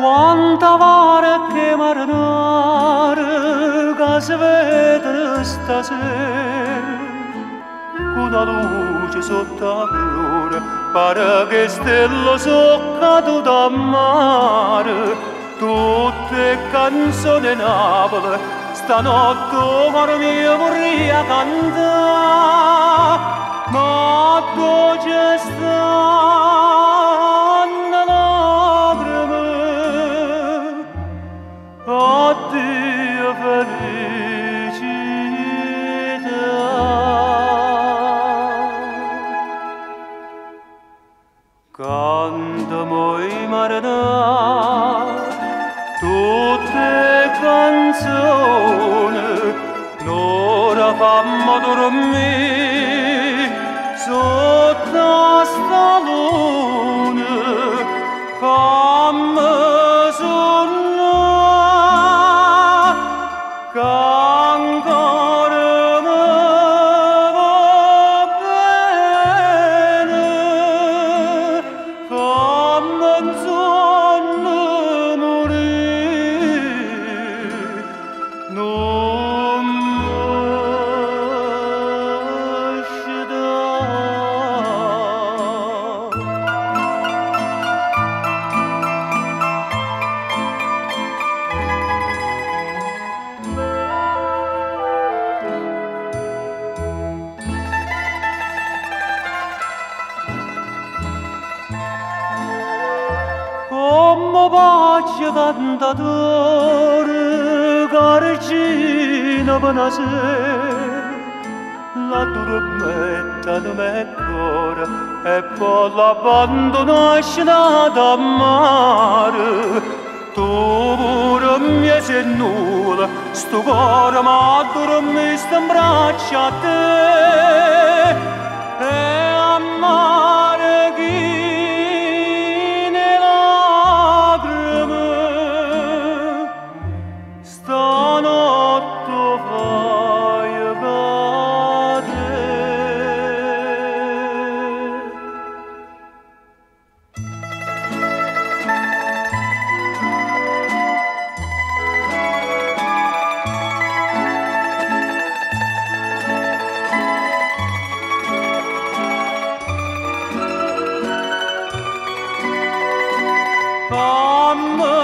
quanta vara che marinare che si vede stasera, con la luce sotto la luna, pare che stelle sono cadute a mare, tutte canzoni Napoli, stanotte cuore mio vorrei cantare, ma dove stanno lacrime? Addio felicità. Cantamo i marinai tutte canzoni, l'ora fammo dormire sotto sta luna, fammo sonnare, che ancora mi va bene, fammo un sonno morire, non m'esce da. Come pace cantatore, carcina panasera, la tormenta non mi cuore e poi l'abbandonasci da mare. Tu pure mi sei nulla, sto cuore ma dormi sta in braccia a te e amare chi ne lacrime stanotte fai cadere. Fammi